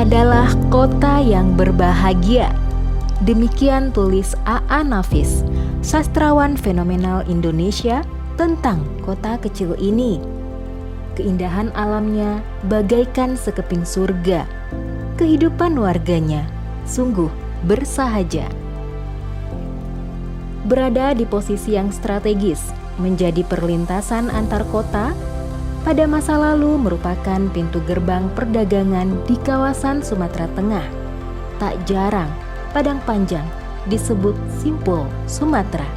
adalah kota yang berbahagia. Demikian tulis A.A. Nafis, sastrawan fenomenal Indonesia, tentang kota kecil ini. Keindahan alamnya bagaikan sekeping surga. Kehidupan warganya sungguh bersahaja. Berada di posisi yang strategis, menjadi perlintasan antar kota, pada masa lalu merupakan pintu gerbang perdagangan di kawasan Sumatera Tengah. Tak jarang Padang Panjang disebut Simpul Sumatera.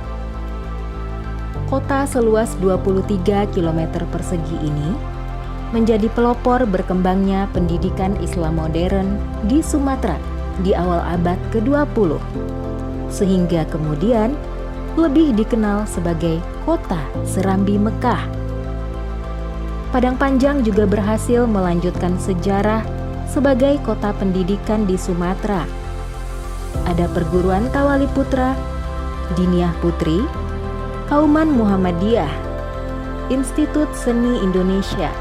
Kota seluas 23 km persegi ini menjadi pelopor berkembangnya pendidikan Islam modern di Sumatera di awal abad ke-20, sehingga kemudian lebih dikenal sebagai Kota Serambi Mekah. Padang Panjang juga berhasil melanjutkan sejarah sebagai kota pendidikan di Sumatera. Ada perguruan Kawali Putra, Diniyah Putri, Kauman Muhammadiyah, Institut Seni Indonesia,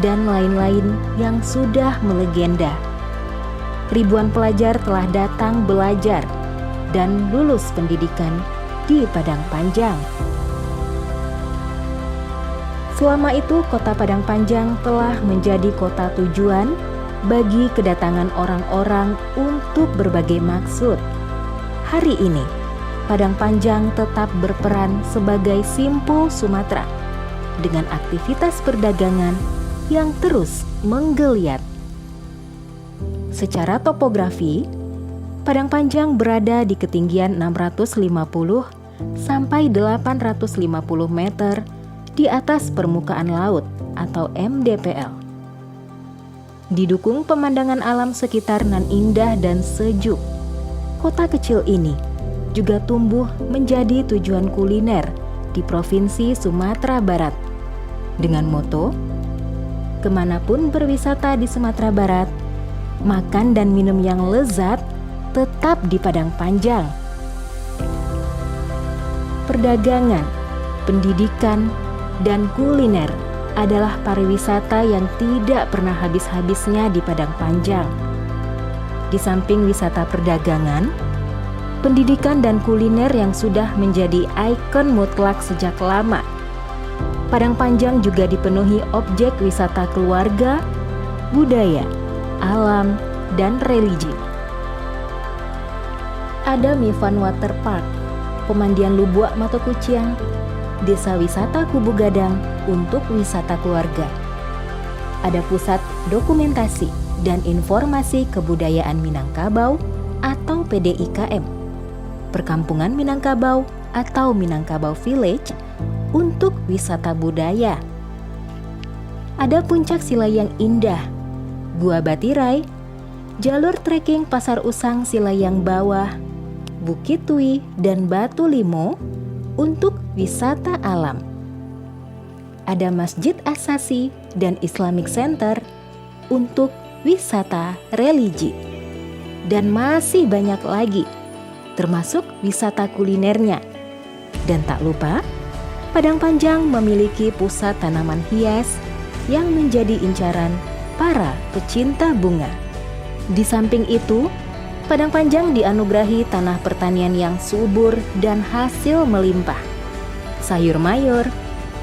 dan lain-lain yang sudah melegenda. Ribuan pelajar telah datang belajar dan lulus pendidikan di Padang Panjang. Selama itu, kota Padang Panjang telah menjadi kota tujuan bagi kedatangan orang-orang untuk berbagai maksud. Hari ini, Padang Panjang tetap berperan sebagai Simpul Sumatera dengan aktivitas perdagangan yang terus menggeliat. Secara topografi, Padang Panjang berada di ketinggian 650 sampai 850 meter di atas permukaan laut atau MDPL. Didukung pemandangan alam sekitar nan indah dan sejuk, kota kecil ini juga tumbuh menjadi tujuan kuliner di Provinsi Sumatera Barat dengan moto, kemanapun berwisata di Sumatera Barat, makan dan minum yang lezat tetap di Padang Panjang. Perdagangan, pendidikan, dan kuliner adalah pariwisata yang tidak pernah habis-habisnya di Padang Panjang. Di samping wisata perdagangan, pendidikan dan kuliner yang sudah menjadi ikon mutlak sejak lama, Padang Panjang juga dipenuhi objek wisata keluarga, budaya, alam, dan religi. Ada Mifan Water Park, Pemandian Lubuak Matokuciang, Desa Wisata Kubu Gadang untuk wisata keluarga. Ada Pusat Dokumentasi dan Informasi Kebudayaan Minangkabau atau PDIKM, Perkampungan Minangkabau atau Minangkabau Village untuk wisata budaya. Ada Puncak Silayang Indah, Gua Batirai, jalur trekking Pasar Usang Silayang Bawah, Bukit Tui, dan Batu Limo untuk wisata alam. Ada Masjid Asasi dan Islamic Center untuk wisata religi. Dan masih banyak lagi, termasuk wisata kulinernya. Dan tak lupa, Padang Panjang memiliki pusat tanaman hias yang menjadi incaran para pecinta bunga. Di samping itu, Padang Panjang dianugerahi tanah pertanian yang subur dan hasil melimpah. Sayur mayur,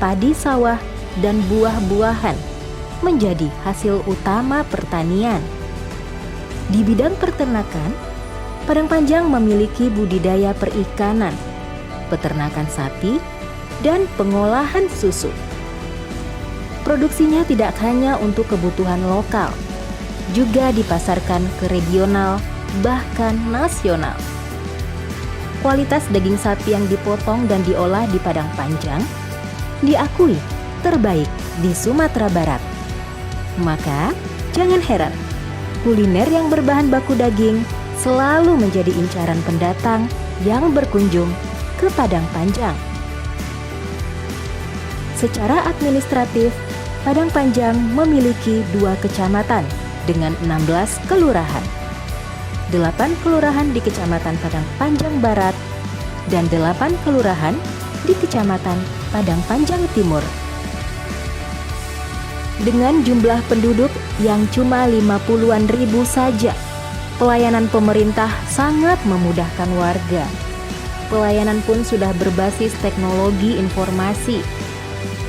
padi sawah, dan buah-buahan menjadi hasil utama pertanian. Di bidang peternakan, Padang Panjang memiliki budidaya perikanan, peternakan sapi, dan pengolahan susu. Produksinya tidak hanya untuk kebutuhan lokal, juga dipasarkan ke regional, bahkan nasional. Kualitas daging sapi yang dipotong dan diolah di Padang Panjang diakui terbaik di Sumatera Barat. Maka, jangan heran, kuliner yang berbahan baku daging selalu menjadi incaran pendatang yang berkunjung ke Padang Panjang. Secara administratif, Padang Panjang memiliki 2 kecamatan dengan 16 kelurahan. 8 kelurahan di Kecamatan Padang Panjang Barat dan 8 kelurahan di Kecamatan Padang Panjang Timur. Dengan jumlah penduduk yang cuma 50-an ribu saja, pelayanan pemerintah sangat memudahkan warga. Pelayanan pun sudah berbasis teknologi informasi.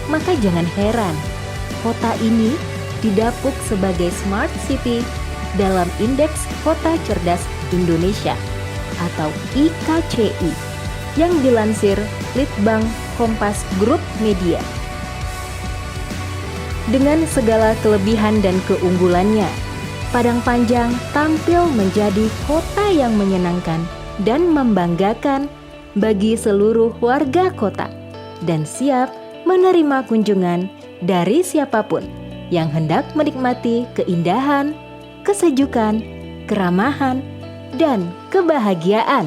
Maka jangan heran, kota ini didapuk sebagai Smart City dalam Indeks Kota Cerdas Indonesia atau IKCI yang dilansir Litbang Kompas Group Media. Dengan segala kelebihan dan keunggulannya, Padang Panjang tampil menjadi kota yang menyenangkan dan membanggakan bagi seluruh warga kota dan siap menerima kunjungan dari siapapun yang hendak menikmati keindahan, kesejukan, keramahan, dan kebahagiaan.